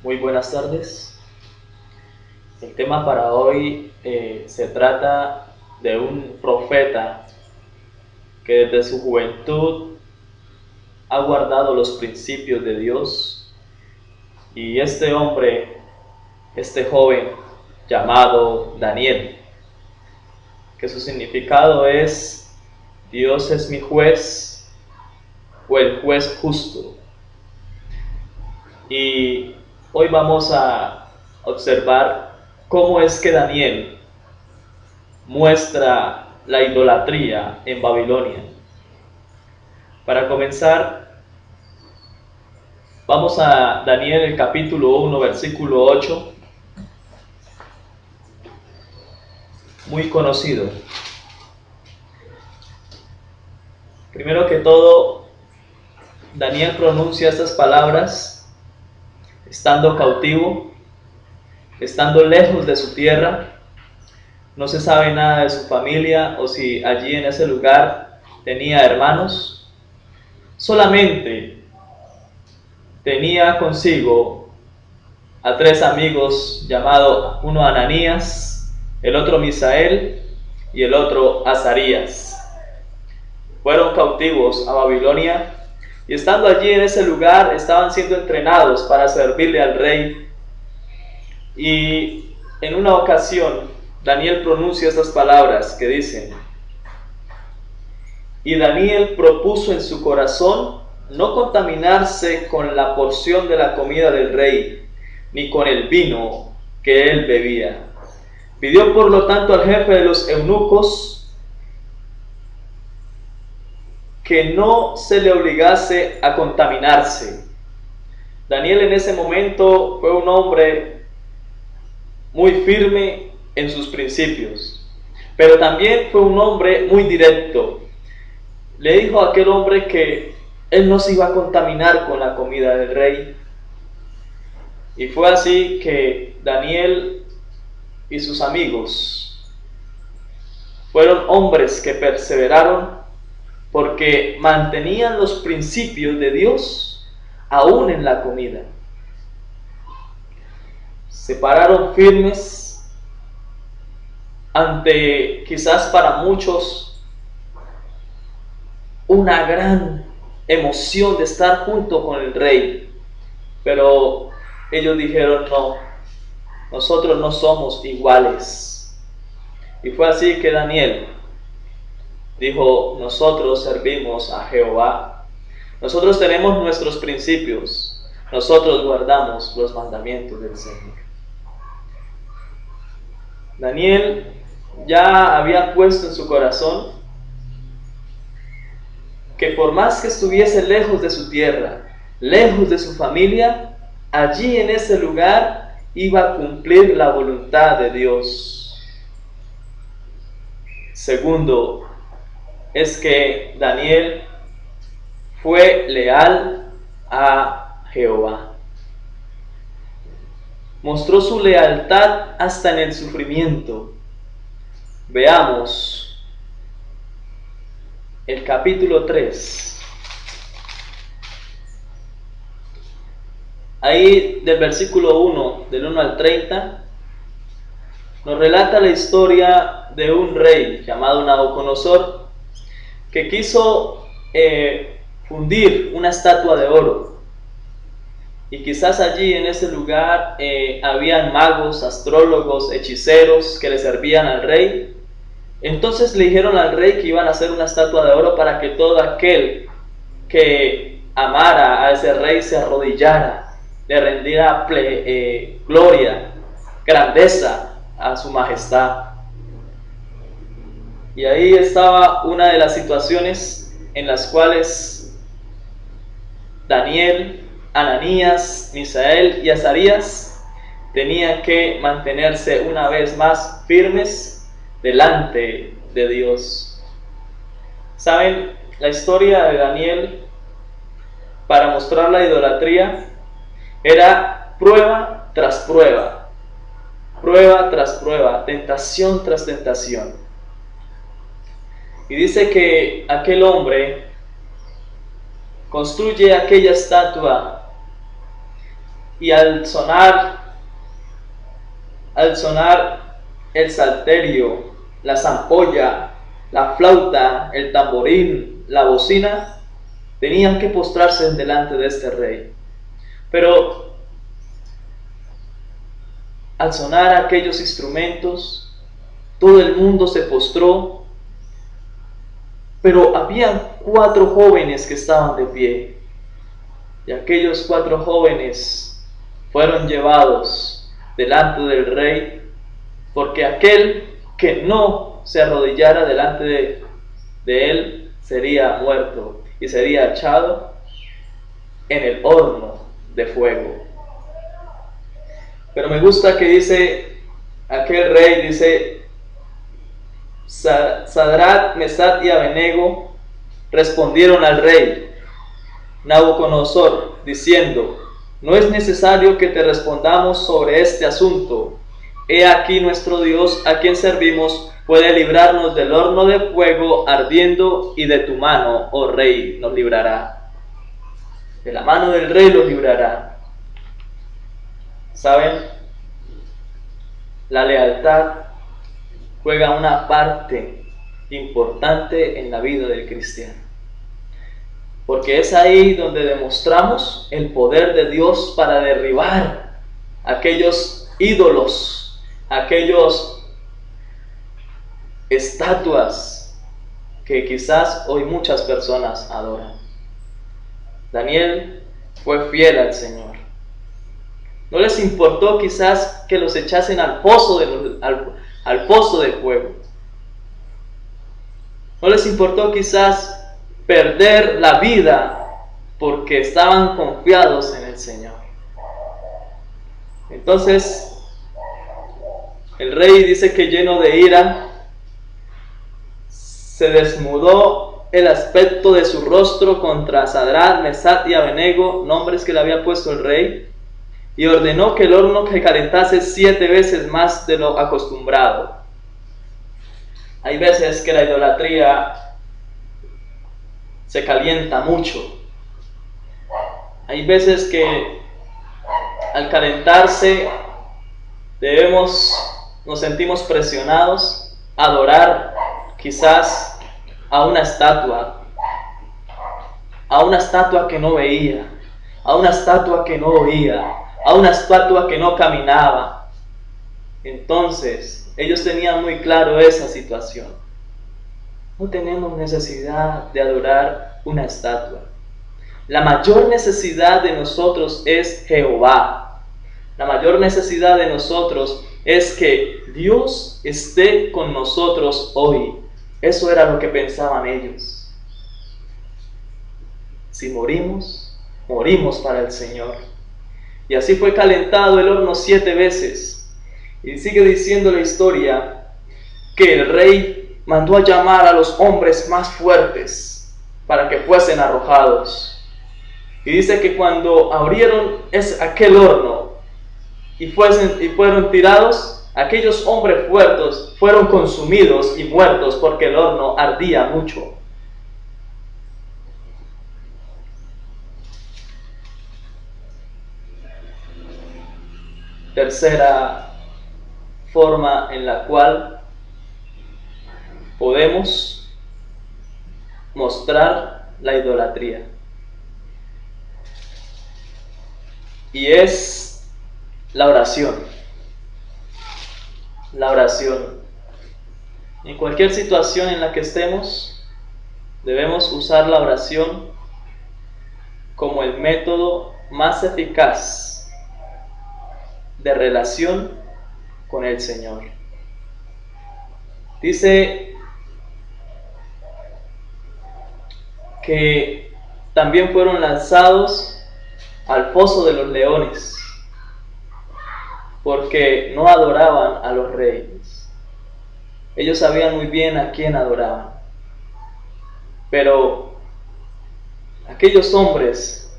Muy buenas tardes. El tema para hoy se trata de un profeta que desde su juventud ha guardado los principios de Dios, y este hombre, este joven llamado Daniel, que su significado es Dios es mi juez o el juez justo. Y hoy vamos a observar cómo es que Daniel muestra la idolatría en Babilonia. Para comenzar, vamos a Daniel el capítulo 1, versículo 8, muy conocido. Primero que todo, Daniel pronuncia estas palabras estando cautivo, estando lejos de su tierra. No se sabe nada de su familia o si allí en ese lugar tenía hermanos. Solamente tenía consigo a 3 amigos, llamados uno Ananías, el otro Misael y el otro Azarías. Fueron cautivos a Babilonia y estando allí en ese lugar estaban siendo entrenados para servirle al rey. Y en una ocasión Daniel pronuncia estas palabras que dicen: y Daniel propuso en su corazón no contaminarse con la porción de la comida del rey, ni con el vino que él bebía. Pidió por lo tanto al jefe de los eunucos que no se le obligase a contaminarse. Daniel en ese momento fue un hombre muy firme en sus principios, pero también fue un hombre muy directo. Le dijo a aquel hombre que él no se iba a contaminar con la comida del rey. Y fue así que Daniel y sus amigos fueron hombres que perseveraron porque mantenían los principios de Dios aún en la comida. Se pararon firmes ante, quizás para muchos, una gran emoción de estar junto con el rey, pero ellos dijeron: no, nosotros no somos iguales. Y fue así que Daniel dijo: nosotros servimos a Jehová, nosotros tenemos nuestros principios, nosotros guardamos los mandamientos del Señor. Daniel ya había puesto en su corazón que por más que estuviese lejos de su tierra, lejos de su familia, allí en ese lugar iba a cumplir la voluntad de Dios. Segundo, es que Daniel fue leal a Jehová. Mostró su lealtad hasta en el sufrimiento. Veamos el capítulo 3. Ahí del versículo 1, del 1 al 30, nos relata la historia de un rey llamado Nabucodonosor que quiso fundir una estatua de oro. Y quizás allí en ese lugar habían magos, astrólogos, hechiceros que le servían al rey. Entonces le dijeron al rey que iban a hacer una estatua de oro para que todo aquel que amara a ese rey se arrodillara, le rendiera gloria, grandeza a su majestad. Y ahí estaba una de las situaciones en las cuales Daniel, Ananías, Misael y Azarías tenían que mantenerse una vez más firmes delante de Dios. ¿Saben? La historia de Daniel, para mostrar la idolatría, era prueba tras prueba, prueba tras prueba, tentación tras tentación. Y dice que aquel hombre construye aquella estatua Y al sonar el salterio, la zampolla, la flauta, el tamborín, la bocina, tenían que postrarse delante de este rey. Pero al sonar aquellos instrumentos, todo el mundo se postró, pero habían 4 jóvenes que estaban de pie, y aquellos 4 jóvenes fueron llevados delante del rey, porque aquel que no se arrodillara delante de él sería muerto y sería echado en el horno de fuego. Pero me gusta que dice, aquel rey dice, Sadrach, Mesach y Abednego respondieron al rey Nabucodonosor, diciendo, no es necesario que te respondamos sobre este asunto. He aquí nuestro Dios, a quien servimos, puede librarnos del horno de fuego ardiendo, y de tu mano, oh rey, nos librará. De la mano del rey los librará. ¿Saben? La lealtad juega una parte importante en la vida del cristiano, porque es ahí donde demostramos el poder de Dios para derribar aquellos ídolos, aquellos estatuas que quizás hoy muchas personas adoran. Daniel fue fiel al Señor. No les importó quizás que los echasen al pozo de fuego. No les importó quizás perder la vida porque estaban confiados en el Señor. Entonces, el rey dice que lleno de ira, se desnudó el aspecto de su rostro contra Sadrach, Mesach y Abednego, nombres que le había puesto el rey, y ordenó que el horno se calentase 7 veces más de lo acostumbrado. Hay veces que la idolatría se calienta mucho. Hay veces que al calentarse nos sentimos presionados a adorar quizás a una estatua que no veía, a una estatua que no oía, a una estatua que no caminaba. Entonces, ellos tenían muy claro esa situación. No tenemos necesidad de adorar una estatua. La mayor necesidad de nosotros es Jehová. La mayor necesidad de nosotros es que Dios esté con nosotros hoy. Eso era lo que pensaban ellos. Si morimos, morimos para el Señor. Y así fue calentado el horno 7 veces. Y sigue diciendo la historia que el rey mandó a llamar a los hombres más fuertes para que fuesen arrojados. Y dice que cuando abrieron aquel horno y fueron tirados, aquellos hombres fuertes fueron consumidos y muertos porque el horno ardía mucho. Tercera forma en la cual podemos mostrar la idolatría, y es la oración. La oración. En cualquier situación en la que estemos, debemos usar la oración como el método más eficaz de relación con el Señor. Dice que también fueron lanzados al foso de los leones porque no adoraban a los reyes. Ellos sabían muy bien a quién adoraban, pero aquellos hombres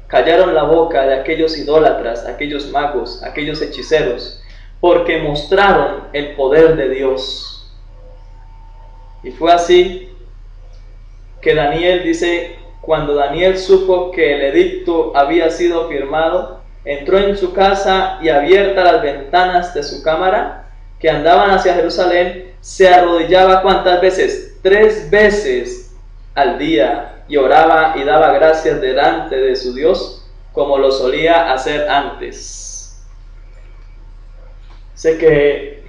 callaron la boca de aquellos idólatras, aquellos magos, aquellos hechiceros, porque mostraron el poder de Dios. Y fue así que Daniel dice, cuando Daniel supo que el edicto había sido firmado, entró en su casa y abiertas las ventanas de su cámara, que andaban hacia Jerusalén, se arrodillaba ¿cuántas veces? 3 veces al día, y oraba y daba gracias delante de su Dios, como lo solía hacer antes. Sé que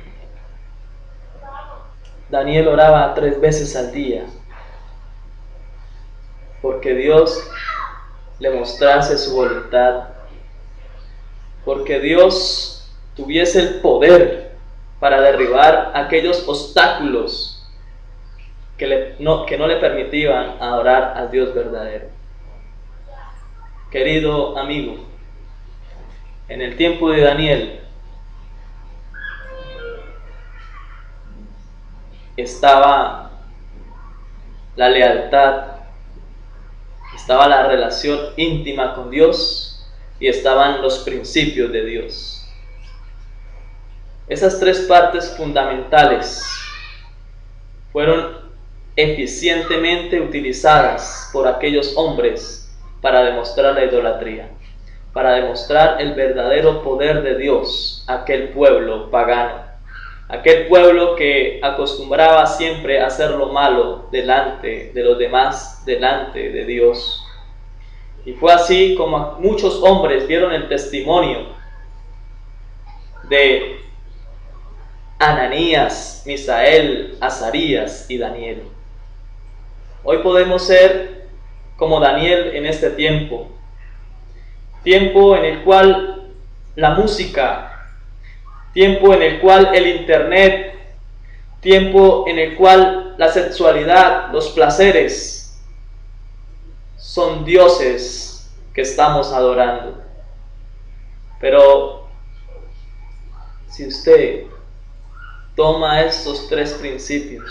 Daniel oraba 3 veces al día, porque Dios le mostrase su voluntad, porque Dios tuviese el poder para derribar aquellos obstáculos que no le permitían adorar al Dios verdadero. Querido amigo, en el tiempo de Daniel estaba la lealtad, estaba la relación íntima con Dios y estaban los principios de Dios. Esas 3 partes fundamentales fueron eficientemente utilizadas por aquellos hombres para demostrar la idolatría, para demostrar el verdadero poder de Dios a aquel pueblo pagano, aquel pueblo que acostumbraba siempre a hacer lo malo delante de los demás, delante de Dios. Y fue así como muchos hombres vieron el testimonio de Ananías, Misael, Azarías y Daniel. Hoy podemos ser como Daniel en este tiempo en el cual la música, tiempo en el cual el internet, tiempo en el cual la sexualidad, los placeres son dioses que estamos adorando. Pero si usted toma estos 3 principios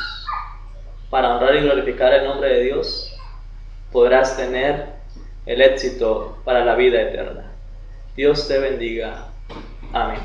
para honrar y glorificar el nombre de Dios, podrás tener el éxito para la vida eterna. Dios te bendiga. Amén.